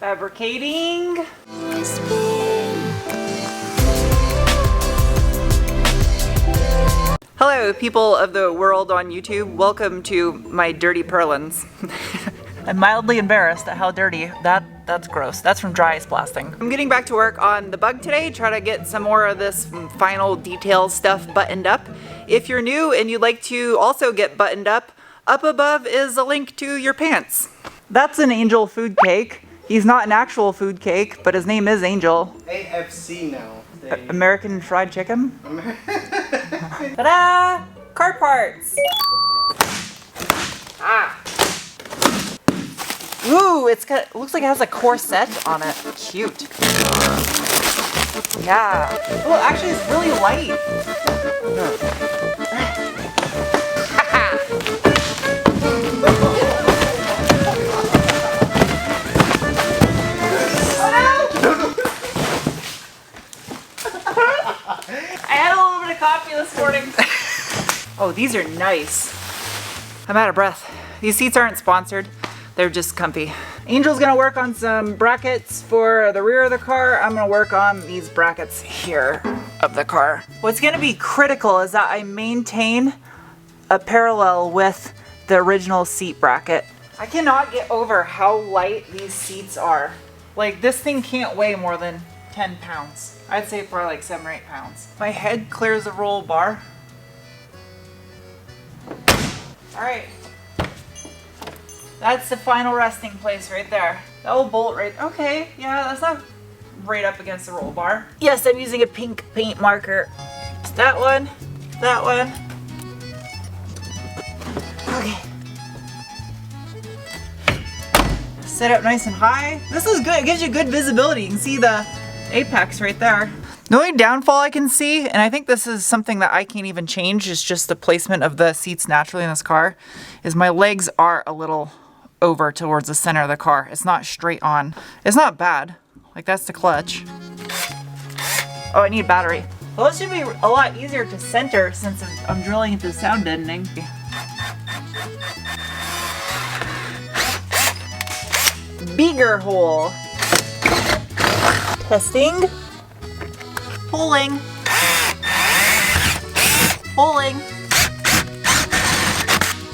Fabricating. Hello, people of the world on YouTube. Welcome to my dirty purlins. I'm mildly embarrassed at how dirty that's gross. That's from dry ice blasting. I'm getting back to work on the bug today, try to get some more of this final details stuff buttoned up. If you're new and you'd like to also get buttoned up above is a link to your pants. That's an Angel food cake. He's not an actual food cake, but his name is Angel. AFC now. American Fried Chicken? Ta-da! Car parts! Ah! Ooh, it looks like it has a corset on it. Cute. Yeah. Oh, actually it's really light. I had a little bit of coffee this morning. Oh, these are nice. I'm out of breath. These seats aren't sponsored. They're just comfy. Angel's gonna work on some brackets for the rear of the car. I'm gonna work on these brackets here of the car. What's gonna be critical is that I maintain a parallel with the original seat bracket. I cannot get over how light these seats are. Like, this thing can't weigh more than 10 pounds. I'd say probably like 7 or 8 pounds. My head clears the roll bar. All right. That's the final resting place right there. That will bolt right, okay, yeah, that's not right up against the roll bar. Yes, I'm using a pink paint marker. It's that one, that one. Okay. Set up nice and high. This is good, it gives you good visibility. You can see the apex right there. The only downfall I can see, and I think this is something that I can't even change, is just the placement of the seats naturally in this car, is my legs are a little over towards the center of the car. It's not straight on. It's not bad. Like, that's the clutch. Oh, I need a battery. Well, this should be a lot easier to center since I'm drilling into sound deadening. Bigger hole. Testing. Pulling. Pulling.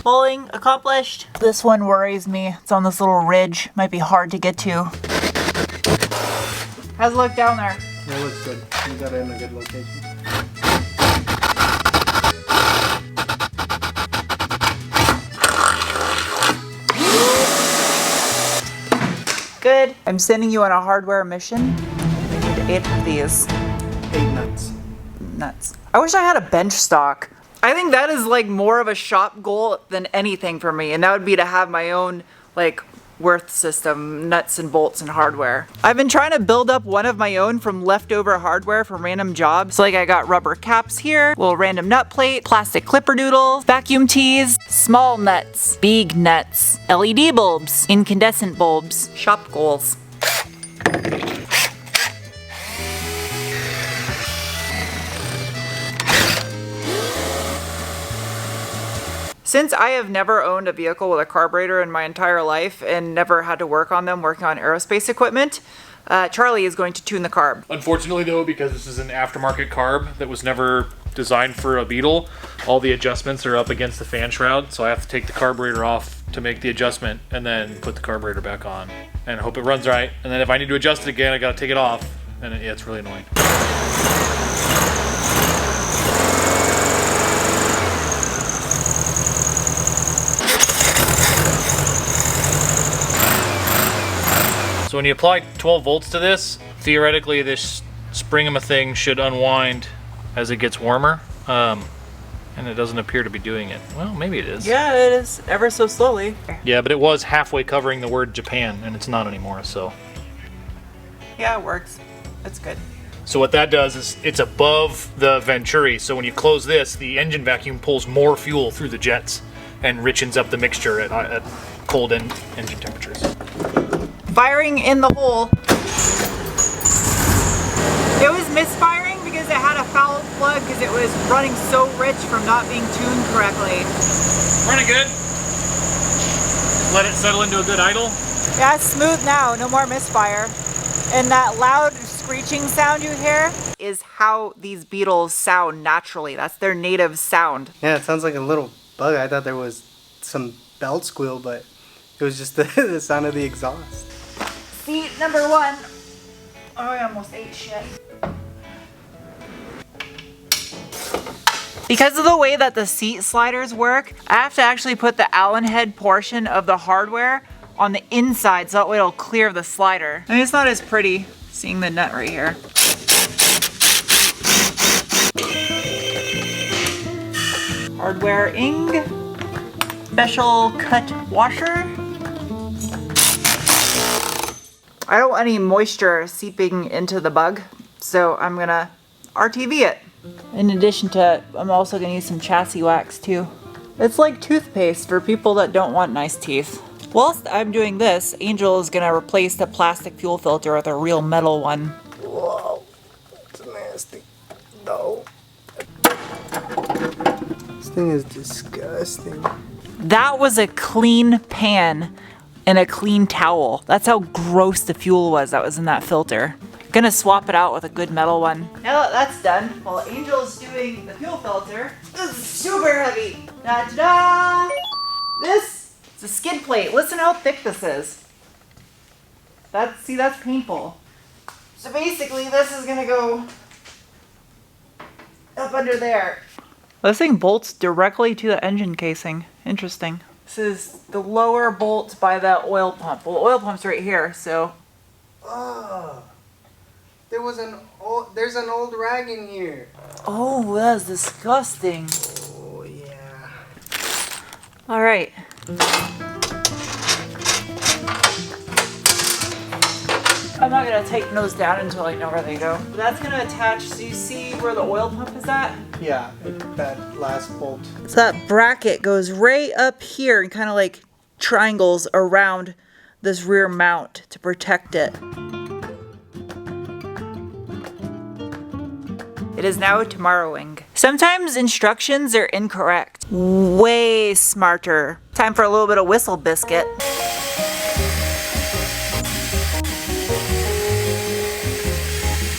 Pulling accomplished. This one worries me. It's on this little ridge. Might be hard to get to. How's it look down there? It looks good. You got it in a good location. Good. I'm sending you on a hardware mission. We need 8 of these. 8 nuts. Nuts. I wish I had a bench stock. I think that is like more of a shop goal than anything for me, and that would be to have my own like worth system, nuts and bolts and hardware. I've been trying to build up one of my own from leftover hardware from random jobs. So like I got rubber caps here, little random nut plate, plastic clipper doodles, vacuum tees, small nuts, big nuts, LED bulbs, incandescent bulbs, shop goals. Since I have never owned a vehicle with a carburetor in my entire life and never had to work on them working on aerospace equipment, Charlie is going to tune the carb. Unfortunately though, because this is an aftermarket carb that was never designed for a Beetle, all the adjustments are up against the fan shroud, so I have to take the carburetor off to make the adjustment and then put the carburetor back on and hope it runs right. And then if I need to adjust it again, I gotta take it off, and yeah, it's really annoying. So when you apply 12 volts to this, theoretically this spring-a-thing should unwind as it gets warmer, and it doesn't appear to be doing it. Well, maybe it is. Yeah, it is, ever so slowly. Yeah, but it was halfway covering the word Japan, and it's not anymore, so. Yeah, it works. It's good. So what that does is it's above the Venturi, so when you close this, the engine vacuum pulls more fuel through the jets and richens up the mixture at cold engine temperatures. Firing in the hole. It was misfiring because it had a foul plug because it was running so rich from not being tuned correctly. Running good. Let it settle into a good idle. Yeah, it's smooth now, no more misfire. And that loud screeching sound you hear is how these Beetles sound naturally. That's their native sound. Yeah, it sounds like a little bug. I thought there was some belt squeal, but it was just the sound of the exhaust. Seat number 1. Oh, I almost ate shit. Because of the way that the seat sliders work, I have to actually put the Allen head portion of the hardware on the inside so that way it'll clear the slider. I mean, it's not as pretty seeing the nut right here. Hardware-ing. Special cut washer. I don't want any moisture seeping into the bug, so I'm gonna RTV it. In addition to, I'm also gonna use some chassis wax too. It's like toothpaste for people that don't want nice teeth. Whilst I'm doing this, Angel is gonna replace the plastic fuel filter with a real metal one. Whoa, it's nasty. No. This thing is disgusting. That was a clean pan and a clean towel. That's how gross the fuel was that was in that filter. Gonna swap it out with a good metal one. Now that that's done, while Angel's doing the fuel filter, this is super heavy. Da-da-da! This is a skid plate. Listen how thick this is. See, that's painful. So basically, this is gonna go up under there. This thing bolts directly to the engine casing. Interesting. This is the lower bolt by the oil pump. Well, the oil pump's right here, so. Oh, there's an old rag in here. Oh, that's disgusting. Oh yeah. All right. I'm not gonna tighten those down until I know where they go. That's gonna attach, so you see where the oil pump is at? Yeah, that last bolt. So that bracket goes right up here and kind of like triangles around this rear mount to protect it. It is now tomorrowing. Sometimes instructions are incorrect. Way smarter. Time for a little bit of whistle biscuit.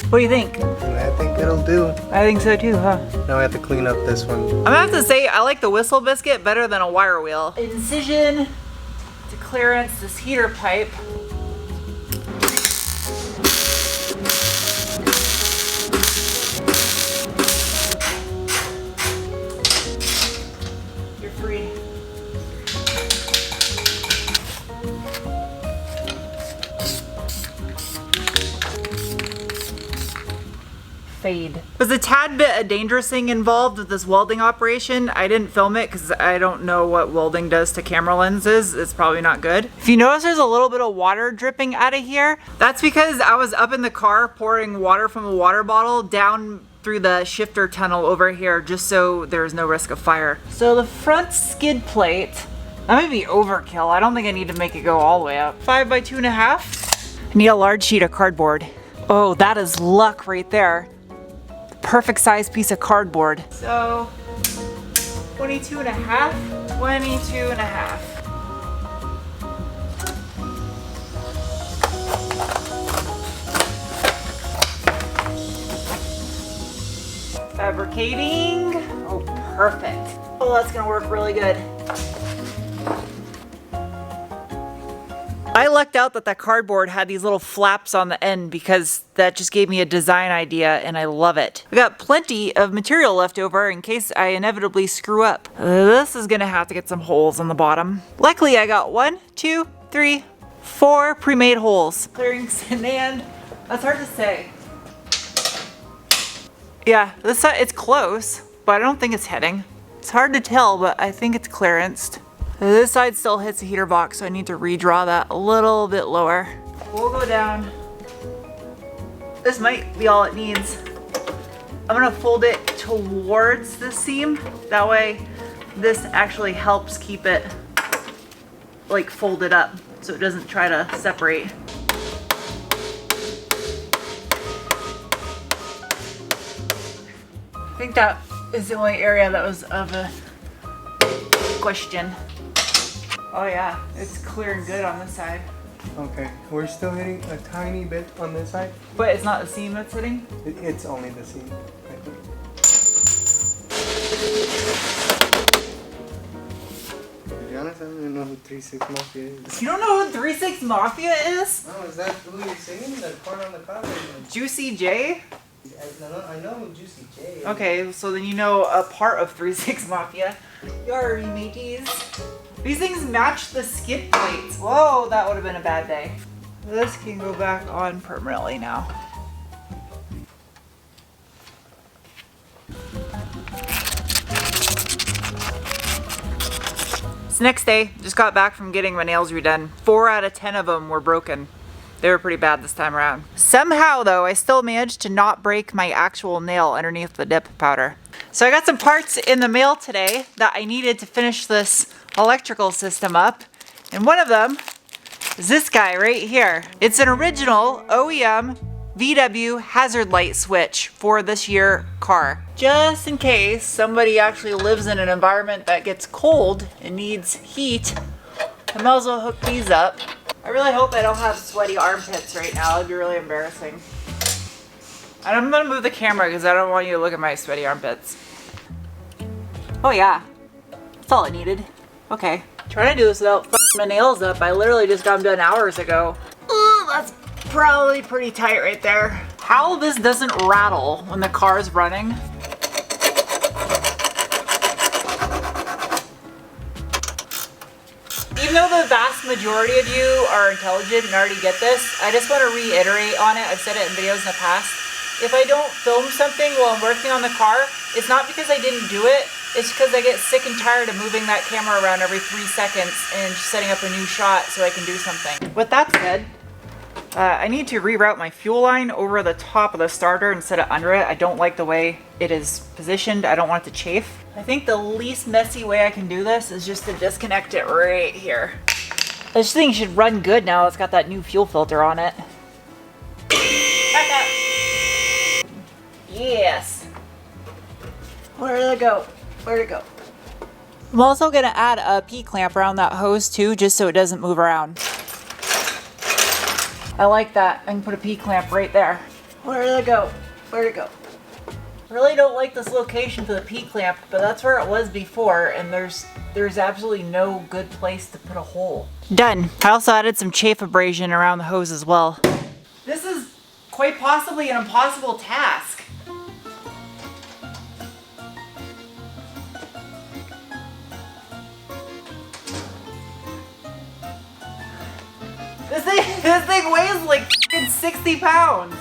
What do you think? I think it'll do. I think so too, huh? Now we have to clean up this one. I'm gonna have to say I like the whistle biscuit better than a wire wheel. Incision to clearance this heater pipe. You're free. Fade. There's a tad bit of dangerous thing involved with this welding operation. I didn't film it because I don't know what welding does to camera lenses. It's probably not good. If you notice there's a little bit of water dripping out of here, that's because I was up in the car pouring water from a water bottle down through the shifter tunnel over here just so there's no risk of fire. So the front skid plate, that might be overkill. I don't think I need to make it go all the way up. 5 by 2.5. I need a large sheet of cardboard. Oh, that is luck right there. Perfect size piece of cardboard. So 22 and a half, 22 and a half. Fabricating. Oh, perfect. Oh, that's gonna work really good. I lucked out that cardboard had these little flaps on the end because that just gave me a design idea and I love it. I got plenty of material left over in case I inevitably screw up. This is gonna have to get some holes on the bottom. Luckily I got 1, 2, 3, 4 pre-made holes. Clearing sand, that's hard to say. Yeah, this side, it's close, but I don't think it's heading. It's hard to tell, but I think it's clearanced. This side still hits the heater box, so I need to redraw that a little bit lower. We'll go down. This might be all it needs. I'm gonna fold it towards the seam. That way, this actually helps keep it like folded up, so it doesn't try to separate. I think that is the only area that was of a question. Oh yeah, it's clear and good on this side. Okay, we're still hitting a tiny bit on this side. But it's not the seam that's hitting? It's only the seam, I think. To be honest, I don't even know who 3-6 Mafia is. You don't know who 3-6 Mafia is? No, is that who you're singing? That part on the cover? Juicy J? I know who Juicy J is. Okay, so then you know a part of 3-6 Mafia. Yarry mateys. These things match the skid plates. Whoa, that would have been a bad day. This can go back on permanently now. It's the next day. Just got back from getting my nails redone. 4 out of 10 of them were broken. They were pretty bad this time around. Somehow though, I still managed to not break my actual nail underneath the dip powder. So I got some parts in the mail today that I needed to finish this electrical system up. And one of them is this guy right here. It's an original OEM VW hazard light switch for this year car. Just in case somebody actually lives in an environment that gets cold and needs heat, I might as well hook these up. I really hope I don't have sweaty armpits right now. It'd be really embarrassing. And I'm gonna move the camera because I don't want you to look at my sweaty armpits. Oh yeah, that's all I needed. Okay, trying to do this without fucking my nails up. I literally just got them done hours ago. Ooh, that's probably pretty tight right there. How this doesn't rattle when the car is running. Even though the vast majority of you are intelligent and already get this, I just want to reiterate on it. I've said it in videos in the past. If I don't film something while I'm working on the car, it's not because I didn't do it. It's because I get sick and tired of moving that camera around every 3 seconds and setting up a new shot so I can do something. With that said, I need to reroute my fuel line over the top of the starter instead of under it. I don't like the way it is positioned. I don't want it to chafe. I think the least messy way I can do this is just to disconnect it right here. This thing should run good now. It's got that new fuel filter on it. Back up. Yes. Where did it go? Where'd it go? I'm also gonna add a P-clamp around that hose too, just so it doesn't move around. I like that. I can put a P-clamp right there. Where did it go? Where'd it go? I really don't like this location for the P-clamp, but that's where it was before, and there's absolutely no good place to put a hole. Done. I also added some chafe abrasion around the hose as well. This is quite possibly an impossible task. This thing weighs like 60 pounds.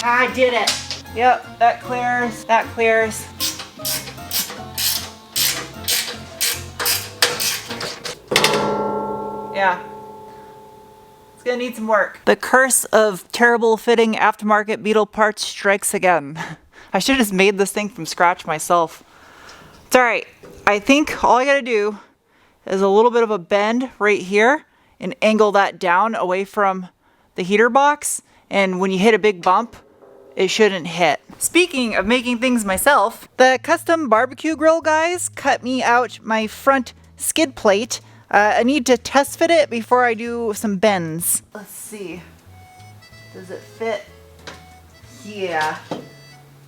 I did it. Yep, that clears, that clears. Yeah. It's gonna need some work. The curse of terrible fitting aftermarket Beetle parts strikes again. I should have just made this thing from scratch myself. It's alright. I think all I gotta do is a little bit of a bend right here and angle that down away from the heater box. And when you hit a big bump, it shouldn't hit. Speaking of making things myself, the custom barbecue grill guys cut me out my front skid plate. I need to test fit it before I do some bends. Let's see. Does it fit? Yeah.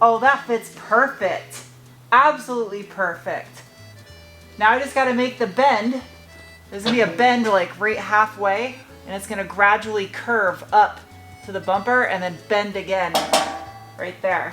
Oh, that fits perfect. Absolutely perfect. Now I just gotta make the bend. There's gonna be a bend like right halfway, and it's gonna gradually curve up to the bumper and then bend again right there.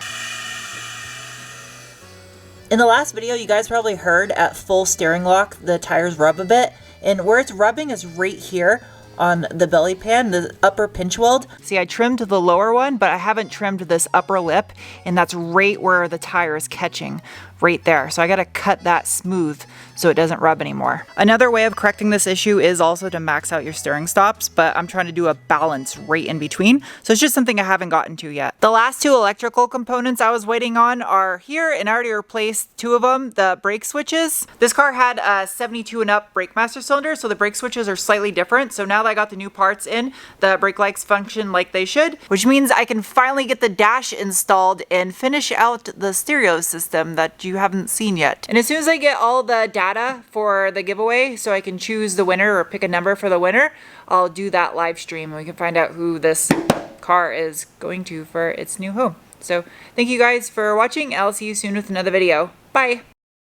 In the last video, you guys probably heard at full steering lock, the tires rub a bit, and where it's rubbing is right here on the belly pan, the upper pinch weld. See, I trimmed the lower one, but I haven't trimmed this upper lip, and that's right where the tire is catching, right there. So I gotta cut that smooth so it doesn't rub anymore. Another way of correcting this issue is also to max out your steering stops, but I'm trying to do a balance right in between. So it's just something I haven't gotten to yet. The last 2 electrical components I was waiting on are here, and I already replaced 2 of them, the brake switches. This car had a 72 and up brake master cylinder, so the brake switches are slightly different. So now that I got the new parts in, the brake lights function like they should, which means I can finally get the dash installed and finish out the stereo system that you haven't seen yet. And as soon as I get all the dash data for the giveaway so I can choose the winner or pick a number for the winner, I'll do that live stream and we can find out who this car is going to for its new home. So thank you guys for watching. I'll see you soon with another video. Bye.